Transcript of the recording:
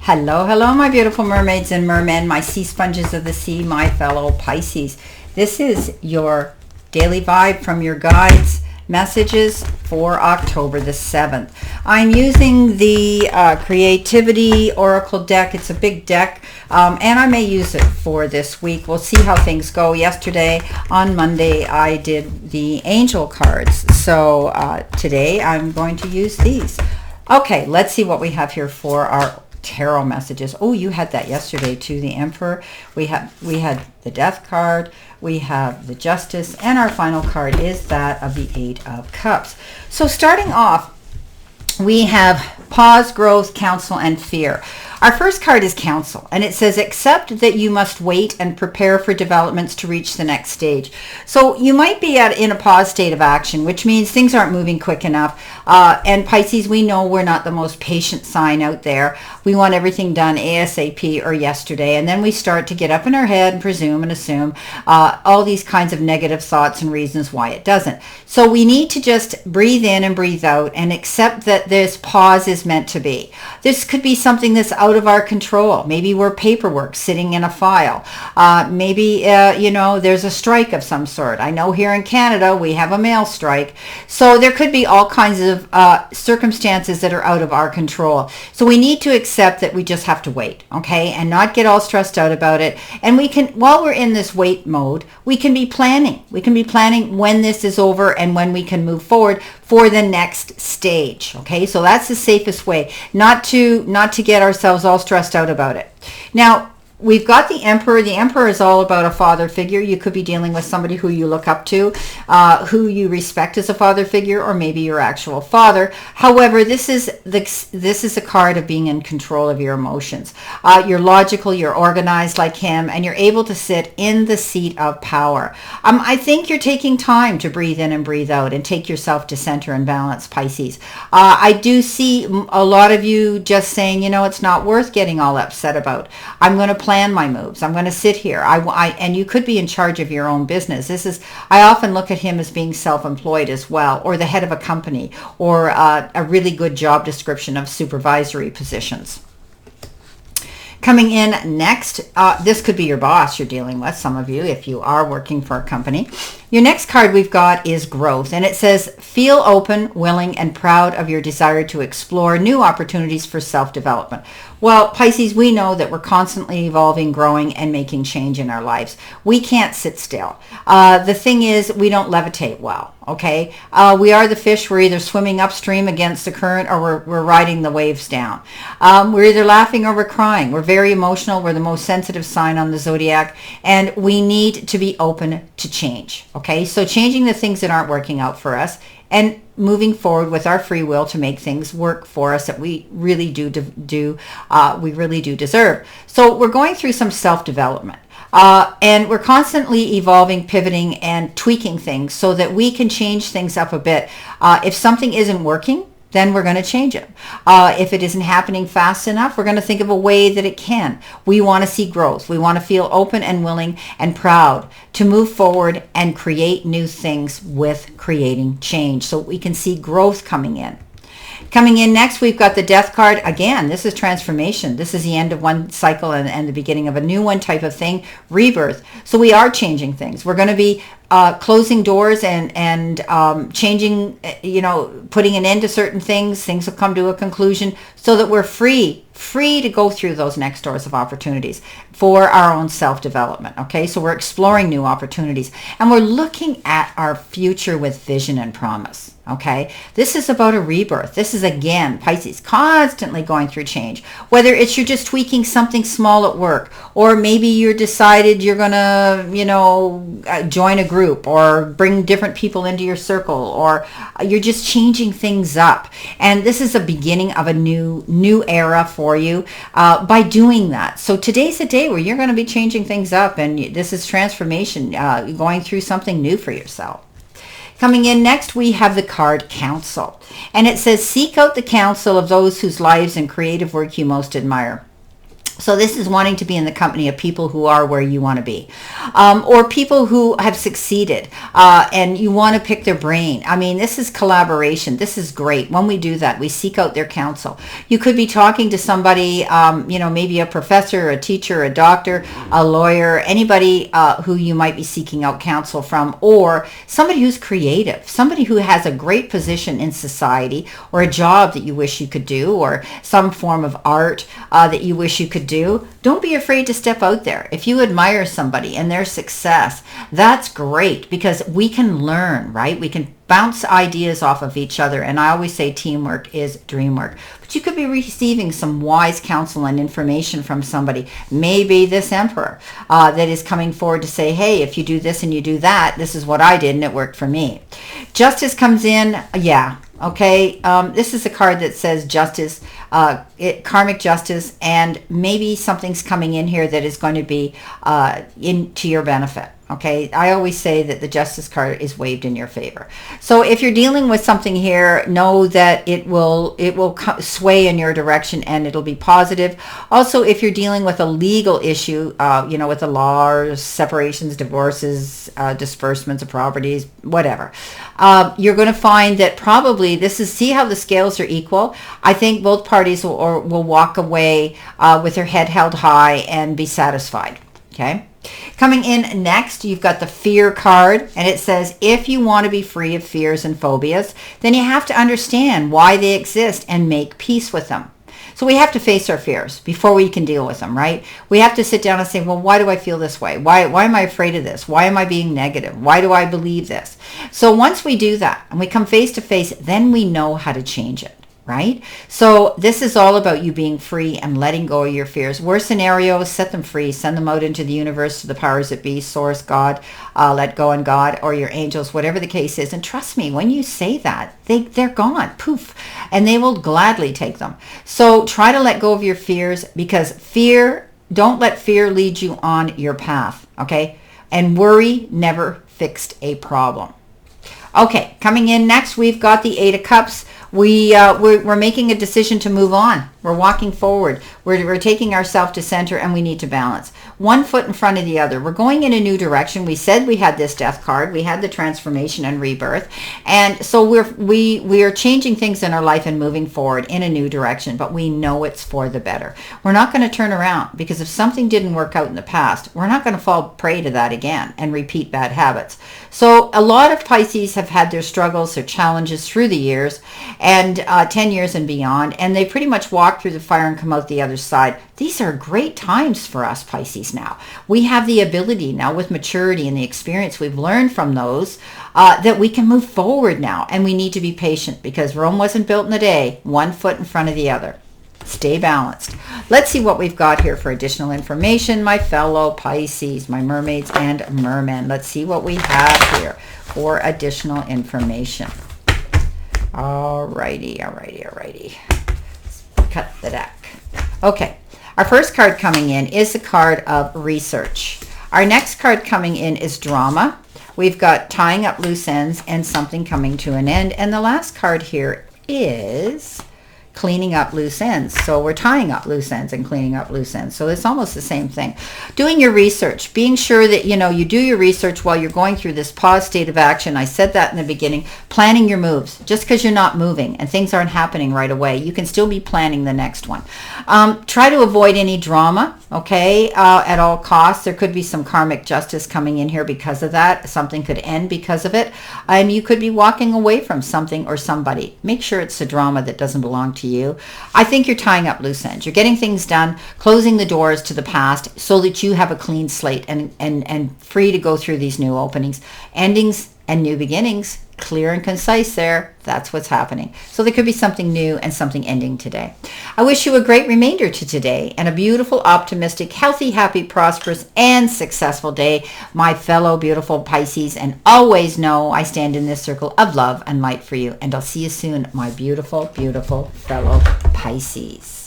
Hello, hello, my beautiful mermaids and mermen, my sea sponges of the sea, my fellow Pisces. This is your daily vibe from your guides messages for October the 7th. I'm using the Creativity Oracle deck. It's a big deck, and I may use it for this week. We'll see how things go. Yesterday, on Monday, I did the angel cards. So today, I'm going to use these. Okay, let's see what we have here for our tarot messages. Oh, you had that yesterday too, the Emperor. We had the Death card, we have the Justice, and our final card is that of the Eight of Cups. So starting off, we have pause, growth, counsel, and fear. Our first card is counsel, and it says, accept that you must wait and prepare for developments to reach the next stage. So you might be in a pause state of action, which means things aren't moving quick enough. And Pisces, we know we're not the most patient sign out there. We want everything done ASAP or yesterday, and then we start to get up in our head and presume and assume all these kinds of negative thoughts and reasons why it doesn't. So we need to just breathe in and breathe out and accept that this pause is meant to be. This could be something that's out of our control. Maybe we're paperwork sitting in a file. Maybe, there's a strike of some sort. I know here in Canada we have a mail strike. So there could be all kinds of circumstances that are out of our control. So we need to accept that we just have to wait, okay, and not get all stressed out about it. And we can, while we're in this wait mode, we can be planning. We can be planning when this is over and when we can move forward for the next stage. Okay, so that's the safest way, not to get ourselves all stressed out about it. Now, we've got the Emperor. The Emperor is all about a father figure. You could be dealing with somebody who you look up to, who you respect as a father figure, or maybe your actual father. However, this is a card of being in control of your emotions. You're logical, you're organized like him, and you're able to sit in the seat of power. I think you're taking time to breathe in and breathe out and take yourself to center and balance, Pisces. I do see a lot of you just saying, it's not worth getting all upset about. I'm going to plan my moves. I'm going to sit here. And you could be in charge of your own business. I often look at him as being self-employed as well, or the head of a company, or a really good job description of supervisory positions. Coming in next, this could be your boss you're dealing with, some of you, if you are working for a company. Your next card we've got is growth, and it says, feel open, willing, and proud of your desire to explore new opportunities for self-development. Well, Pisces, we know that we're constantly evolving, growing, and making change in our lives. We can't sit still. The thing is, we don't levitate well, okay? We are the fish. We're either swimming upstream against the current, or we're riding the waves down. We're either laughing or we're crying. We're very emotional. We're the most sensitive sign on the zodiac, and we need to be open to change, okay? So changing the things that aren't working out for us and moving forward with our free will to make things work for us that we really do deserve. So we're going through some self-development. And we're constantly evolving, pivoting, and tweaking things so that we can change things up a bit. If something isn't working, then we're going to change it. If it isn't happening fast enough, we're going to think of a way that it can. We want to see growth. We want to feel open and willing and proud to move forward and create new things with creating change, so we can see growth coming in. Coming in next, we've got the Death card. Again, this is transformation. This is the end of one cycle and the beginning of a new one type of thing, rebirth. So we are changing things. We're going to be closing doors and changing, putting an end to certain things. Things will come to a conclusion so that we're free to go through those next doors of opportunities for our own self-development. Okay, so we're exploring new opportunities and we're looking at our future with vision and promise. Okay, this is about a rebirth. This is, again, Pisces, constantly going through change. Whether it's you're just tweaking something small at work, or maybe you're decided you're going to, join a group or bring different people into your circle, or you're just changing things up. And this is a beginning of a new era for you by doing that. So today's a day where you're going to be changing things up, and this is transformation, going through something new for yourself. Coming in next, we have the card Counsel. And it says, seek out the counsel of those whose lives and creative work you most admire. So this is wanting to be in the company of people who are where you want to be, or people who have succeeded, and you want to pick their brain. I mean, this is collaboration. This is great. When we do that, we seek out their counsel. You could be talking to somebody, maybe a professor, a teacher, a doctor, a lawyer, anybody who you might be seeking out counsel from, or somebody who's creative, somebody who has a great position in society, or a job that you wish you could do, or some form of art that you wish you could do. Don't be afraid to step out there. If you admire somebody and their success, that's great, because we can learn, right? We can bounce ideas off of each other. And I always say teamwork is dream work. But you could be receiving some wise counsel and information from somebody, maybe this emperor that is coming forward to say, hey, if you do this and you do that, this is what I did and it worked for me. Justice comes in. Yeah. Okay, this is a card that says justice, karmic justice, and maybe something's coming in here that is going to be to your benefit. Okay, I always say that the justice card is waved in your favor. So if you're dealing with something here, know that it will sway in your direction and it'll be positive. Also, if you're dealing with a legal issue, with the law, or separations, divorces, disbursements of properties, whatever, you're going to find that probably see how the scales are equal. I think both parties will walk away with their head held high and be satisfied. Okay. Coming in next, you've got the fear card, and it says, if you want to be free of fears and phobias, then you have to understand why they exist and make peace with them. So we have to face our fears before we can deal with them, right? We have to sit down and say, well, why do I feel this way? Why am I afraid of this? Why am I being negative? Why do I believe this? So once we do that and we come face to face, then we know how to change it. Right? So this is all about you being free and letting go of your fears. Worst scenarios, set them free. Send them out into the universe to the powers that be, source, God, let go in God, or your angels, whatever the case is. And trust me, when you say that, they're gone, poof, and they will gladly take them. So try to let go of your fears, because don't let fear lead you on your path, okay? And worry never fixed a problem. Okay, coming in next, we've got the Eight of Cups. We're making a decision to move on. We're walking forward. We're taking ourselves to center, and we need to balance. One foot in front of the other. We're going in a new direction. We said we had this death card. We had the transformation and rebirth. And so we are changing things in our life and moving forward in a new direction, but we know it's for the better. We're not going to turn around, because if something didn't work out in the past, we're not going to fall prey to that again and repeat bad habits. So a lot of Pisces have had their struggles, their challenges through the years, and 10 years and beyond, and they pretty much walk through the fire and come out the other side. These are great times for us Pisces now. We have the ability now, with maturity and the experience we've learned from those, that we can move forward now, and we need to be patient, because Rome wasn't built in a day. One foot in front of the other. Stay balanced. Let's see what we've got here for additional information, my fellow Pisces, my mermaids and mermen. Let's see what we have here for additional information. Alrighty. Cut the deck. Okay, our first card coming in is the card of research. Our next card coming in is drama. We've got tying up loose ends and something coming to an end. And the last card here is cleaning up loose ends. So we're tying up loose ends and cleaning up loose ends. So it's almost the same thing. Doing your research, being sure that, you do your research while you're going through this pause state of action. I said that in the beginning. Planning your moves. Just because you're not moving and things aren't happening right away, you can still be planning the next one. Try to avoid any drama, okay, at all costs. There could be some karmic justice coming in here because of that. Something could end because of it. And you could be walking away from something or somebody. Make sure it's the drama that doesn't belong to you. I think you're tying up loose ends. You're getting things done, closing the doors to the past so that you have a clean slate and free to go through these new openings, endings, and new beginnings. Clear and concise there. That's what's happening. So there could be something new and something ending today. I wish you a great remainder to today and a beautiful, optimistic, healthy, happy, prosperous, and successful day, my fellow beautiful Pisces. And always know I stand in this circle of love and light for you. And I'll see you soon, my beautiful, beautiful fellow Pisces.